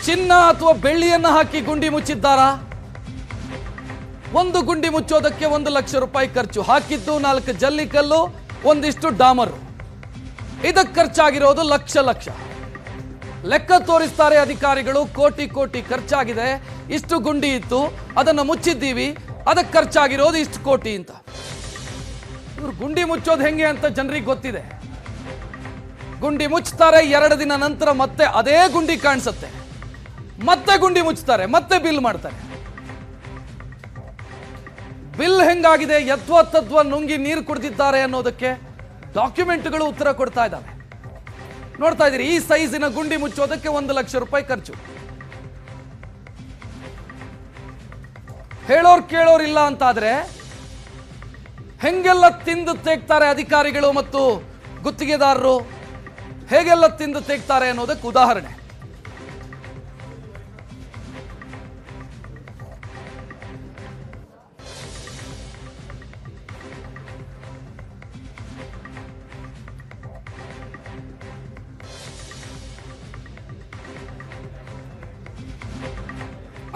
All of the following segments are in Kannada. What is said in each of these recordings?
ಚಿನ್ನ ಅಥವಾ ಬೆಳ್ಳಿಯನ್ನು ಹಾಕಿ ಗುಂಡಿ ಮುಚ್ಚಿದ್ದಾರಾ? ಒಂದು ಗುಂಡಿ ಮುಚ್ಚೋದಕ್ಕೆ 1 ಲಕ್ಷ ರೂಪಾಯಿ ಖರ್ಚು, ಹಾಕಿದ್ದು 4 ಜಲ್ಲಿಕಲ್ಲು, ಒಂದಿಷ್ಟು ಡಾಮರು. ಇದಕ್ಕೆ ಖರ್ಚಾಗಿರೋದು ಲಕ್ಷ. ಲೆಕ್ಕ ತೋರಿಸ್ತಾರೆ ಅಧಿಕಾರಿಗಳು, ಕೋಟಿ ಖರ್ಚಾಗಿದೆ, ಇಷ್ಟು ಗುಂಡಿ ಇತ್ತು, ಅದನ್ನು ಮುಚ್ಚಿದ್ದೀವಿ, ಅದಕ್ಕೆ ಖರ್ಚಾಗಿರೋದು ಇಷ್ಟು ಕೋಟಿ ಅಂತ. ಇವರು ಗುಂಡಿ ಮುಚ್ಚೋದು ಹೆಂಗೆ ಅಂತ ಜನರಿಗೆ ಗೊತ್ತಿದೆ. ಗುಂಡಿ ಮುಚ್ತಾರೆ, 2 ದಿನ ನಂತರ ಮತ್ತೆ ಅದೇ ಗುಂಡಿ ಕಾಣಿಸುತ್ತೆ, ಮತ್ತೆ ಗುಂಡಿ ಮುಚ್ತಾರೆ, ಮತ್ತೆ ಬಿಲ್ ಮಾಡ್ತಾರೆ. ಬಿಲ್ ಹೆಂಗಾಗಿದೆ, ಯಥಾತಥ್ವ ನುಂಗಿ ನೀರು ಕುಡಿದಿದ್ದಾರೆ ಅನ್ನೋದಕ್ಕೆ ಡಾಕ್ಯುಮೆಂಟ್ಗಳು ಉತ್ತರ ಕೊಡ್ತಾ ಇದ್ದಾವೆ. ನೋಡ್ತಾ ಇದ್ದೀರಿ, ಈ ಸೈಜಿನ ಗುಂಡಿ ಮುಚ್ಚೋದಕ್ಕೆ 1 ಲಕ್ಷ ರೂಪಾಯಿ ಖರ್ಚು. ಹೇಳೋರ್ ಕೇಳೋರಿಲ್ಲ ಅಂತಾದ್ರೆ ಹೆಂಗೆಲ್ಲ ತಿಂದು ತೆಗ್ತಾರೆ ಅಧಿಕಾರಿಗಳು ಮತ್ತು ಗುತ್ತಿಗೆದಾರರು, ಹೇಗೆಲ್ಲ ತಿಂದು ತೆಗ್ತಾರೆ ಅನ್ನೋದಕ್ಕೆ ಉದಾಹರಣೆ.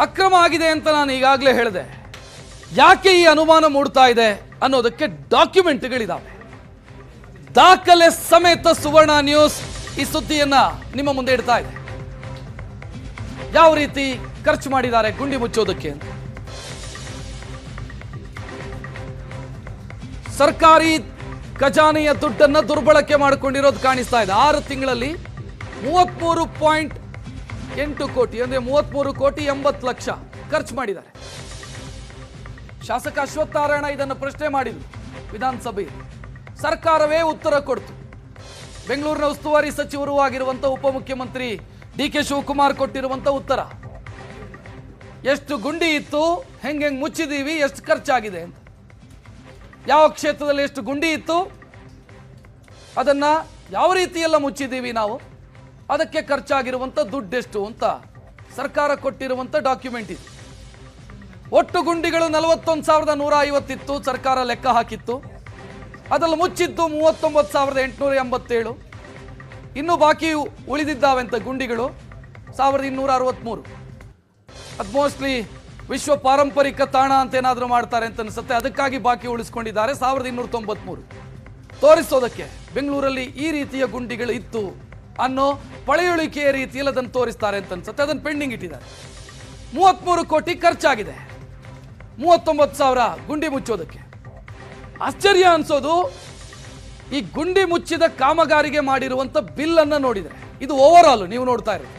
ಅಕ್ರಮ ಆಗಿದೆ ಅಂತ ನಾನು ಈಗಾಗಲೇ ಹೇಳಿದೆ. ಯಾಕೆ ಈ ಅನುಮಾನ ಮೂಡ್ತಾ ಇದೆ ಅನ್ನೋದಕ್ಕೆ ಡಾಕ್ಯುಮೆಂಟ್ಗಳಿದಾವೆ, ದಾಖಲೆ ಸಮೇತ ಸುವರ್ಣ ನ್ಯೂಸ್ ಈ ಸುದ್ದಿಯನ್ನ ನಿಮ್ಮ ಮುಂದೆ ಇಡ್ತಾ ಇದೆ. ಯಾವ ರೀತಿ ಖರ್ಚು ಮಾಡಿದ್ದಾರೆ ಗುಂಡಿ ಮುಚ್ಚೋದಕ್ಕೆ ಅಂತ. ಸರ್ಕಾರಿ ಖಜಾನೆಯ ದುಡ್ಡನ್ನ ದುರ್ಬಳಕೆ ಮಾಡಿಕೊಂಡಿರೋದು ಕಾಣಿಸ್ತಾ ಇದೆ. 6 ತಿಂಗಳಲ್ಲಿ 33.8 ಕೋಟಿ ಅಂದ್ರೆ 33,80,00,000 ಖರ್ಚು ಮಾಡಿದ್ದಾರೆ. ಶಾಸಕ ಅಶ್ವತ್ಥನಾರಾಯಣ ಇದನ್ನು ಪ್ರಶ್ನೆ ಮಾಡಿದ್ರು ವಿಧಾನಸಭೆಯಲ್ಲಿ, ಸರ್ಕಾರವೇ ಉತ್ತರ ಕೊಡ್ತು. ಬೆಂಗಳೂರಿನ ಉಸ್ತುವಾರಿ ಸಚಿವರು ಆಗಿರುವಂತ ಉಪಮುಖ್ಯಮಂತ್ರಿ ಡಿ.ಕೆ. ಶಿವಕುಮಾರ್ ಕೊಟ್ಟಿರುವಂತ ಉತ್ತರ, ಎಷ್ಟು ಗುಂಡಿ ಇತ್ತು, ಹೆಂಗೆ ಮುಚ್ಚಿದೀವಿ, ಎಷ್ಟು ಖರ್ಚಾಗಿದೆ ಅಂತ, ಯಾವ ಕ್ಷೇತ್ರದಲ್ಲಿ ಎಷ್ಟು ಗುಂಡಿ ಇತ್ತು, ಅದನ್ನ ಯಾವ ರೀತಿಯೆಲ್ಲ ಮುಚ್ಚಿದೀವಿ ನಾವು, ಅದಕ್ಕೆ ಖರ್ಚಾಗಿರುವಂತ ದುಡ್ಡೆಷ್ಟು ಅಂತ ಸರ್ಕಾರ ಕೊಟ್ಟಿರುವಂತ ಡಾಕ್ಯುಮೆಂಟ್ ಇದು. ಒಟ್ಟು ಗುಂಡಿಗಳು 41,150 ಇತ್ತು, ಸರ್ಕಾರ ಲೆಕ್ಕ ಹಾಕಿತ್ತು. ಅದರಲ್ಲಿ ಮುಚ್ಚಿದ್ದು 39,887. ಇನ್ನು ಬಾಕಿ ಉಳಿದಿದ್ದಾವೆಂತ ಗುಂಡಿಗಳು 1,263. ಅದು ಮೋಸ್ಟ್ಲಿ ವಿಶ್ವ ಪಾರಂಪರಿಕ ತಾಣ ಅಂತ ಏನಾದರೂ ಮಾಡ್ತಾರೆ ಅಂತ ಅನಿಸುತ್ತೆ, ಅದಕ್ಕಾಗಿ ಬಾಕಿ ಉಳಿಸ್ಕೊಂಡಿದ್ದಾರೆ 1,293. ತೋರಿಸೋದಕ್ಕೆ ಬೆಂಗಳೂರಲ್ಲಿ ಈ ರೀತಿಯ ಗುಂಡಿಗಳು ಇತ್ತು ಅನ್ನೋ ಪಳೆಯುಳಿಕೆಯ ರೀತಿಯಲ್ಲಿ ಅದನ್ನು ತೋರಿಸ್ತಾರೆ ಅಂತ ಅನ್ಸುತ್ತೆ. ಅದನ್ನು ಪೆಂಡಿಂಗ್ ಇಟ್ಟಿದ್ದಾರೆ. 33 ಕೋಟಿ ಖರ್ಚಾಗಿದೆ 39,000 ಗುಂಡಿ ಮುಚ್ಚೋದಕ್ಕೆ. ಆಶ್ಚರ್ಯ ಅನ್ಸೋದು, ಈ ಗುಂಡಿ ಮುಚ್ಚಿದ ಕಾಮಗಾರಿಗೆ ಮಾಡಿರುವಂತ ಬಿಲ್ ಅನ್ನ ನೋಡಿದ್ರೆ, ಇದು ಓವರ್ ಆಲ್ ನೀವು ನೋಡ್ತಾ ಇರೋದು